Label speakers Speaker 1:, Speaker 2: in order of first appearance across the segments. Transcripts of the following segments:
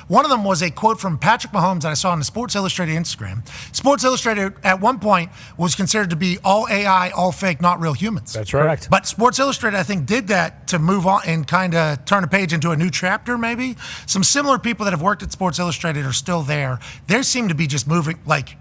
Speaker 1: One of them was a quote from Patrick Mahomes that I saw on the Sports Illustrated Instagram. Sports Illustrated at one point was considered to be all AI, all fake, not real humans.
Speaker 2: That's right. Correct.
Speaker 1: But Sports Illustrated, I think, did that to move on and kind of turn a page into a new chapter, maybe. Some similar people that have worked at Sports Illustrated are still there. They seem to be just moving. Like,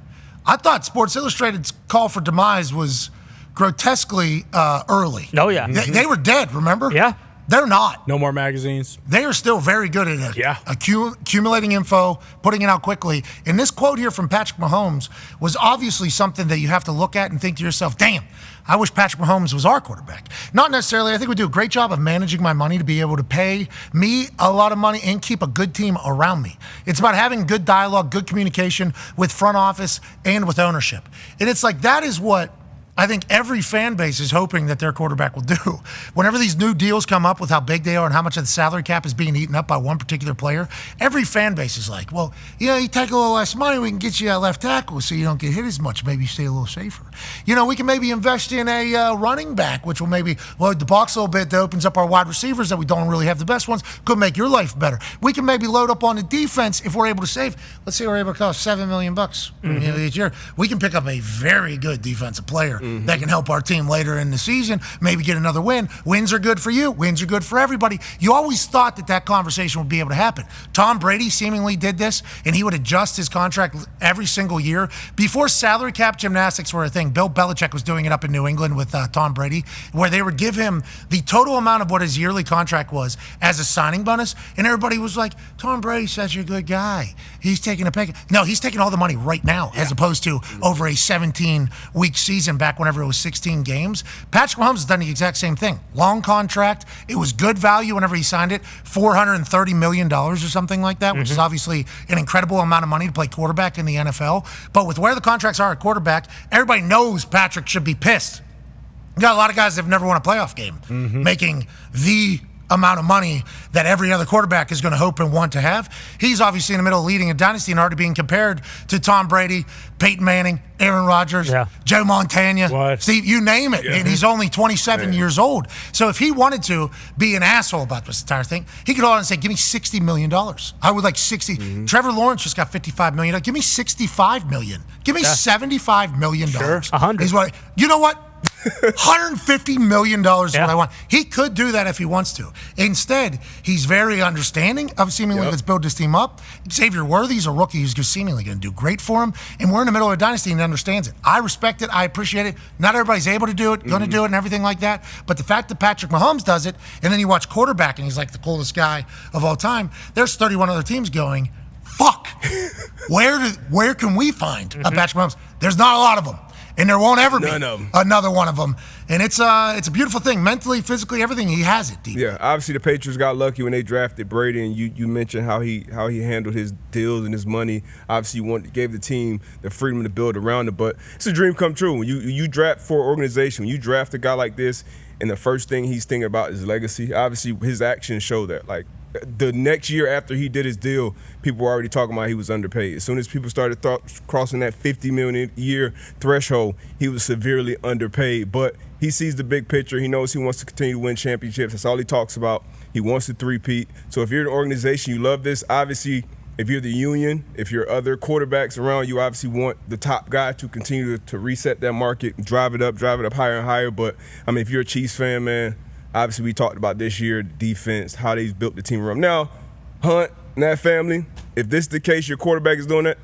Speaker 1: I thought Sports Illustrated's call for demise was grotesquely early.
Speaker 3: Oh, yeah.
Speaker 1: They were dead, remember?
Speaker 3: Yeah.
Speaker 1: They're not.
Speaker 2: No more magazines.
Speaker 1: They are still very good at it. Accumulating info, putting it out quickly. And this quote here from Patrick Mahomes was obviously something that you have to look at and think to yourself, damn, I wish Patrick Mahomes was our quarterback. Not necessarily. I think we do a great job of managing my money to be able to pay me a lot of money and keep a good team around me. It's about having good dialogue, good communication with front office and with ownership. And it's like that is what I think every fan base is hoping that their quarterback will do. Whenever these new deals come up with how big they are and how much of the salary cap is being eaten up by one particular player, every fan base is like, well, you take a little less money, we can get you that left tackle so you don't get hit as much. Maybe you stay a little safer. We can maybe invest in a running back, which will maybe load the box a little bit that opens up our wide receivers that we don't really have the best ones. Could make your life better. We can maybe load up on the defense if we're able to save. Let's say we're able to cost $7 million each year. We can pick up a very good defensive player that can help our team later in the season, maybe get another win. Wins are good for you. Wins are good for everybody. You always thought that conversation would be able to happen. Tom Brady seemingly did this, and he would adjust his contract every single year. Before salary cap gymnastics were a thing, Bill Belichick was doing it up in New England with Tom Brady, where they would give him the total amount of what his yearly contract was as a signing bonus, and everybody was like, Tom Brady's such a good guy. He's taking a pay. No, he's taking all the money right now, as opposed to over a 17-week season back whenever it was 16 games. Patrick Mahomes has done the exact same thing. Long contract. It was good value whenever he signed it. $430 million or something like that, which is obviously an incredible amount of money to play quarterback in the NFL. But with where the contracts are at quarterback, everybody knows Patrick should be pissed. You got a lot of guys that have never won a playoff game making the amount of money that every other quarterback is going to hope and want to have. He's obviously in the middle of leading a dynasty and already being compared to Tom Brady, Peyton Manning, Aaron Rodgers, Joe Montana, Steve, you name it. And he's only 27 years old. So if he wanted to be an asshole about this entire thing, he could go out and say, give me $60 million. I would like 60. Trevor Lawrence just got $55 million. Give me $65 million. Give me $75 million.
Speaker 3: Sure. 100.
Speaker 1: You know what? $150 million is what I want. He could do that if he wants to. Instead, he's very understanding of seemingly let's build this team up. Xavier Worthy's a rookie who's just seemingly going to do great for him. And we're in the middle of a dynasty and he understands it. I respect it. I appreciate it. Not everybody's able to do it, going to do it and everything like that. But the fact that Patrick Mahomes does it, and then you watch quarterback and he's like the coolest guy of all time, there's 31 other teams going, fuck, where can we find a Patrick Mahomes? There's not a lot of them. And there won't ever be another one of them. And it's a beautiful thing. Mentally, physically, everything, he has it deep.
Speaker 4: Yeah, obviously the Patriots got lucky when they drafted Brady, and you mentioned how he handled his deals and his money. Obviously, gave the team the freedom to build around it. But it's a dream come true. When you draft for an organization, when you draft a guy like this, and the first thing he's thinking about is legacy, obviously his actions show that. Like, the next year after he did his deal, people were already talking about he was underpaid. As soon as people started crossing that $50 million a year threshold, he was severely underpaid. But he sees the big picture. He knows he wants to continue to win championships. That's all he talks about. He wants to three-peat. So if you're an organization, you love this. Obviously, if you're the union, if you're other quarterbacks around, you obviously want the top guy to continue to reset that market, drive it up higher and higher. But, I mean, if you're a Chiefs fan, man, obviously, we talked about this year, defense, how they've built the team around. Now, Hunt and that family, if this is the case, your quarterback is doing that,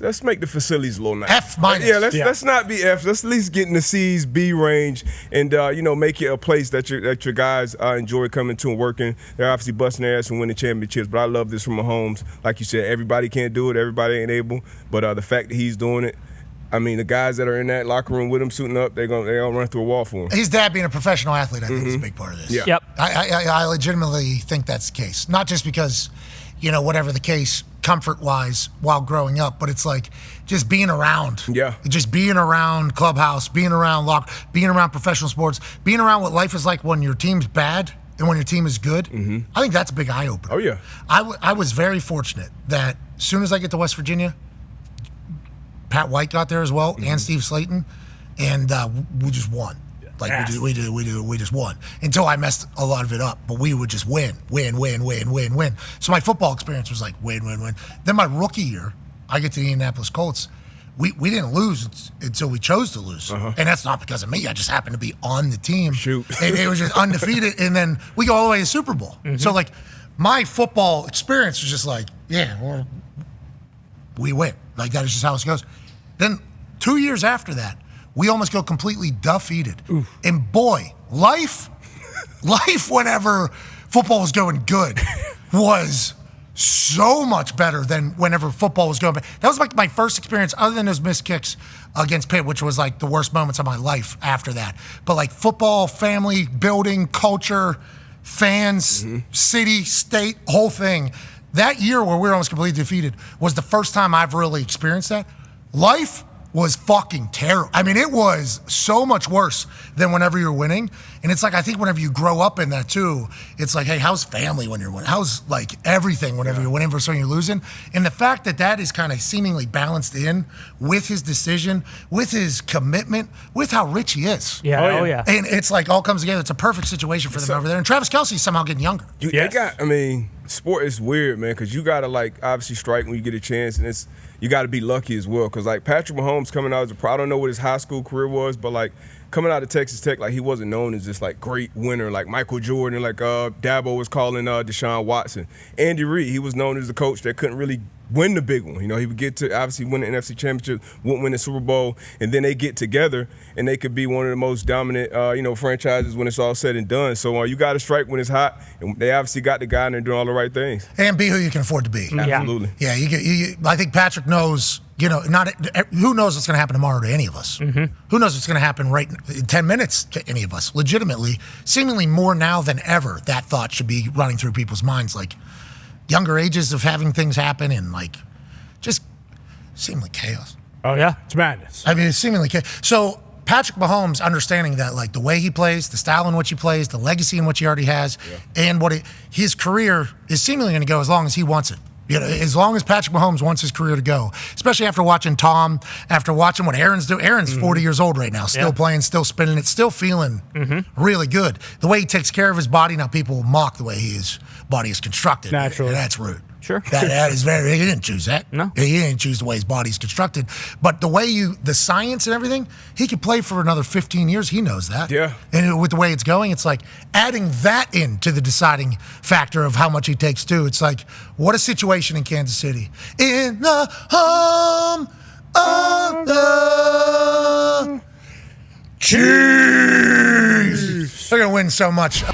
Speaker 4: let's make the facilities a little nice.
Speaker 1: F minus.
Speaker 4: Yeah, let's not be F. Let's at least get in the C's, B range, and make it a place that your guys enjoy coming to and working. They're obviously busting their ass and winning championships, but I love this from Mahomes. Like you said, everybody can't do it, everybody ain't able, but the fact that he's doing it, I mean, the guys that are in that locker room with him suiting up, they're gonna run through a wall for him.
Speaker 1: His dad being a professional athlete, I think, is a big part of this.
Speaker 4: Yeah.
Speaker 3: Yep.
Speaker 1: I legitimately think that's the case. Not just because, whatever the case, comfort-wise, while growing up, but it's like just being around.
Speaker 4: Yeah.
Speaker 1: Just being around clubhouse, being around being around professional sports, being around what life is like when your team's bad and when your team is good. I think that's a big eye-opener.
Speaker 4: Oh, yeah.
Speaker 1: I was very fortunate that as soon as I get to West Virginia, Pat White got there as well, and Steve Slayton, and we just won. Like we just won until I messed a lot of it up. But we would just win. So my football experience was like win. Then my rookie year, I get to the Indianapolis Colts. We didn't lose until we chose to lose. And that's not because of me. I just happened to be on the team. And it was just undefeated. And then we go all the way to the Super Bowl. So, like, my football experience was just like, yeah, well, we win. Like, that is just how it goes. Then 2 years after that, we almost go completely defeated. And boy, life whenever football was going good was so much better than whenever football was going bad. That was like my first experience, other than those missed kicks against Pitt, which was like the worst moments of my life after that. But like football, family, building, culture, fans, city, state, whole thing. That year where we were almost completely defeated was the first time I've really experienced that. Life was fucking terrible. I mean, it was so much worse than whenever you're winning. And it's like, I think whenever you grow up in that too, it's like, hey, how's family when you're winning? How's like everything whenever you're winning versus when you're losing? And the fact that that is kind of seemingly balanced in with his decision, with his commitment, with how rich he is.
Speaker 2: Yeah.
Speaker 1: And it's like all comes together. It's a perfect situation for them over there. And Travis Kelce's somehow getting younger.
Speaker 4: Sport is weird, man, because you got to, like, obviously strike when you get a chance, and you got to be lucky as well. Because, like, Patrick Mahomes coming out as I don't know what his high school career was, but, like, coming out of Texas Tech, like, he wasn't known as this, like, great winner, like Michael Jordan, like Dabo was calling Deshaun Watson. Andy Reid, he was known as the coach that couldn't really win the big one. You know, he would get to obviously win the NFC Championship, wouldn't win the Super Bowl, and then they get together and they could be one of the most dominant, franchises when it's all said and done. So you got to strike when it's hot, and they obviously got the guy and they're doing all the right things.
Speaker 1: And be who you can afford to be.
Speaker 4: Absolutely.
Speaker 1: Yeah, I think Patrick knows, who knows what's going to happen tomorrow to any of us? Who knows what's going to happen right in 10 minutes to any of us? Legitimately, seemingly more now than ever, that thought should be running through people's minds. Like, younger ages of having things happen and like just seemingly chaos.
Speaker 2: Oh yeah, it's madness.
Speaker 1: I mean, it's seemingly chaos. So Patrick Mahomes understanding that, like, the way he plays, the style in which he plays, the legacy in which he already has, and his career is seemingly going to go as long as he wants it. As long as Patrick Mahomes wants his career to go, especially after watching Tom, after watching what Aaron's doing. Aaron's 40 years old right now, still playing, still spinning it, still feeling really good. The way he takes care of his body, now people will mock the way his body is constructed.
Speaker 2: Naturally.
Speaker 1: And that's rude.
Speaker 2: Sure.
Speaker 1: That is he didn't choose that.
Speaker 2: No.
Speaker 1: He didn't choose the way his body's constructed. But the way the science and everything, he could play for another 15 years. He knows that.
Speaker 4: Yeah.
Speaker 1: And with the way it's going, it's like adding that into the deciding factor of how much he takes too. It's like, what a situation in Kansas City. In the home of the Chiefs. They're going to win so much.